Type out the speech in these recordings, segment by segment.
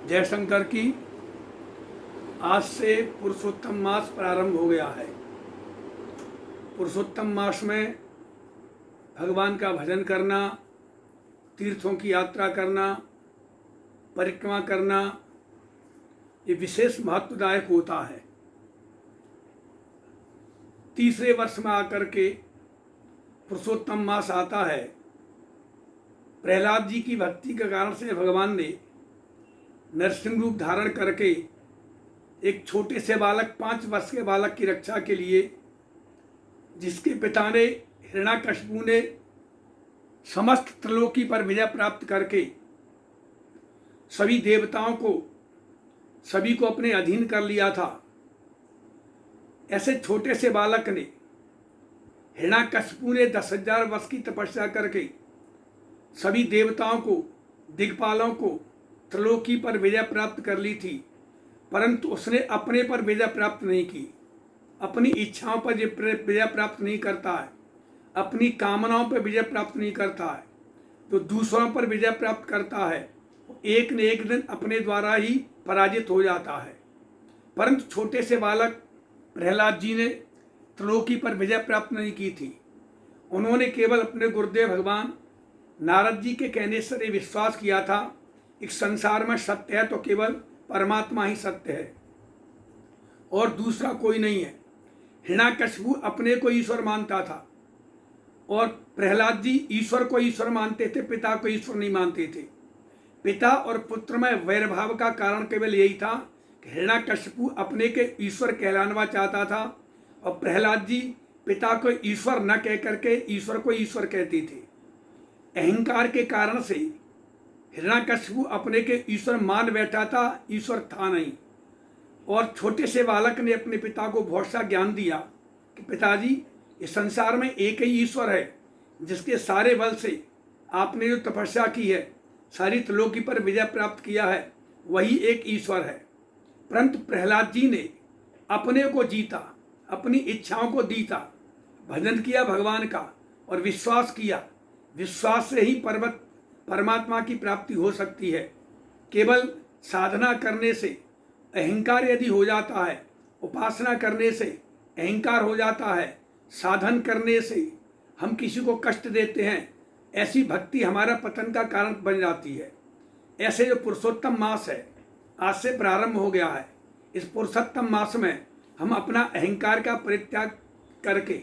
जयशंकर की। आज से पुरुषोत्तम मास प्रारंभ हो गया है। पुरुषोत्तम मास में भगवान का भजन करना, तीर्थों की यात्रा करना, परिक्रमा करना, ये विशेष महत्वदायक होता है। तीसरे वर्ष में आकर के पुरुषोत्तम मास आता है। प्रहलाद जी की भक्ति के कारण से भगवान ने नरसिंह रूप धारण करके एक छोटे से बालक, 5 वर्ष के बालक की रक्षा के लिए, जिसके पिता ने हिरण्याकशिपु ने समस्त त्रिलोकी पर विजय प्राप्त करके सभी देवताओं को, सभी को अपने अधीन कर लिया था, ऐसे छोटे से बालक ने, हिरण्याकशिपु ने 10,000 वर्ष की तपस्या करके सभी देवताओं को, दिग्पालों को त्रिलोकी पर विजय प्राप्त कर ली थी, परंतु उसने अपने पर विजय प्राप्त नहीं की। अपनी इच्छाओं पर विजय प्राप्त नहीं करता है, अपनी कामनाओं पर विजय प्राप्त नहीं करता है, तो दूसरों पर विजय प्राप्त करता है, एक न एक दिन अपने द्वारा ही पराजित हो जाता है। परंतु छोटे से बालक प्रहलाद जी ने त्रिलोकी पर विजय प्राप्त नहीं की थी। उन्होंने केवल अपने गुरुदेव भगवान नारद जी के कहने से ये विश्वास किया था, इस संसार में सत्य है तो केवल परमात्मा ही सत्य है और दूसरा कोई नहीं है। हिरण्याकशिपु अपने को ईश्वर मानता था और प्रहलाद जी ईश्वर को ईश्वर मानते थे, पिता को ईश्वर नहीं मानते थे। पिता और पुत्र में वैरभाव का कारण केवल यही था कि हिरण्याकशिपु अपने के ईश्वर कहलाना चाहता था और प्रहलाद जी पिता को ईश्वर न कह करके ईश्वर को ईश्वर कहते थे। अहंकार के कारण से हिरण्याकशिपु अपने के ईश्वर मान बैठा था, ईश्वर था नहीं। और छोटे से बालक ने अपने पिता को बहुत सा ज्ञान दिया कि पिताजी, इस संसार में एक ही ईश्वर है, जिसके सारे बल से आपने जो तपस्या की है, सारी त्रिलोकी पर विजय प्राप्त किया है, वही एक ईश्वर है। परंतु प्रहलाद जी ने अपने को जीता, अपनी इच्छाओं को जीता, भजन किया भगवान का और विश्वास किया। विश्वास से ही परमात्मा की प्राप्ति हो सकती है। केवल साधना करने से अहंकार यदि हो जाता है, उपासना करने से अहंकार हो जाता है, साधन करने से हम किसी को कष्ट देते हैं, ऐसी भक्ति हमारा पतन का कारण बन जाती है। ऐसे जो पुरुषोत्तम मास है, आज से प्रारंभ हो गया है। इस पुरुषोत्तम मास में हम अपना अहंकार का परित्याग करके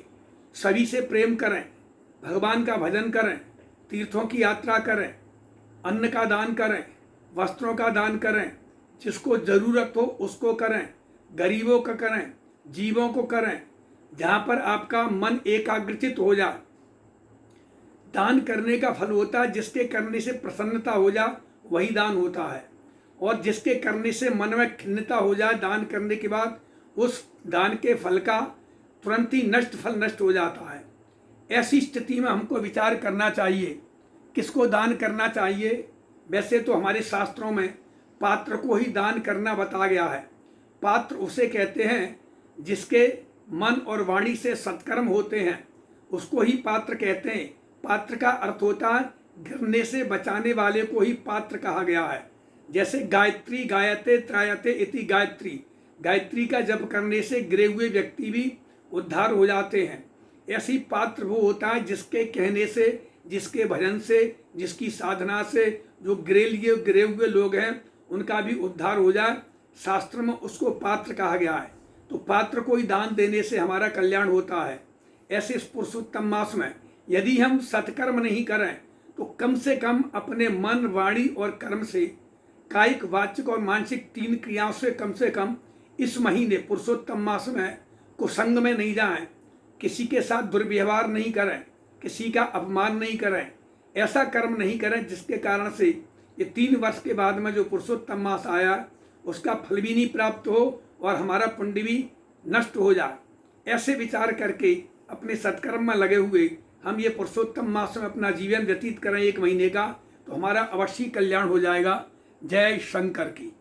सभी से प्रेम करें, भगवान का भजन करें, तीर्थों की यात्रा करें, अन्न का दान करें, वस्त्रों का दान करें, जिसको ज़रूरत हो उसको करें, गरीबों का करें, जीवों को करें, जहाँ पर आपका मन एकाग्रचित हो जाए। दान करने का फल होता है, जिसके करने से प्रसन्नता हो जाए वही दान होता है, और जिसके करने से मन में खिन्नता हो जाए दान करने के बाद, उस दान के फल का तुरंत ही फल नष्ट हो जाता है। ऐसी स्थिति में हमको विचार करना चाहिए किसको दान करना चाहिए। वैसे तो हमारे शास्त्रों में पात्र को ही दान करना बताया गया है। पात्र उसे कहते हैं जिसके मन और वाणी से सत्कर्म होते हैं, उसको ही पात्र कहते हैं। पात्र का अर्थ होता है गिरने से बचाने वाले को ही पात्र कहा गया है। जैसे गायत्री गायते त्रायते इति गायत्री, गायत्री का जप करने से गिरे हुए व्यक्ति भी उद्धार हो जाते हैं। ऐसी पात्र वो होता है जिसके कहने से, जिसके भजन से, जिसकी साधना से जो गिरे हुए लोग हैं उनका भी उद्धार हो जाए। शास्त्र में उसको पात्र कहा गया है। तो पात्र को ही दान देने से हमारा कल्याण होता है। ऐसे इस पुरुषोत्तम मास में यदि हम सत्कर्म नहीं करें तो कम से कम अपने मन, वाणी और कर्म से, कायिक, वाचिक और मानसिक 3 क्रियाओं से कम इस महीने पुरुषोत्तम मास में कुसंग में नहीं जाएं, किसी के साथ दुर्व्यवहार नहीं करें, किसी का अपमान नहीं करें, ऐसा कर्म नहीं करें जिसके कारण से ये 3 वर्ष के बाद में जो पुरुषोत्तम मास आया उसका फल भी नहीं प्राप्त हो और हमारा पुण्य भी नष्ट हो जाए। ऐसे विचार करके अपने सत्कर्म में लगे हुए हम ये पुरुषोत्तम मास में अपना जीवन व्यतीत करें 1 महीने का, तो हमारा अवश्य कल्याण हो जाएगा। जय शंकर की।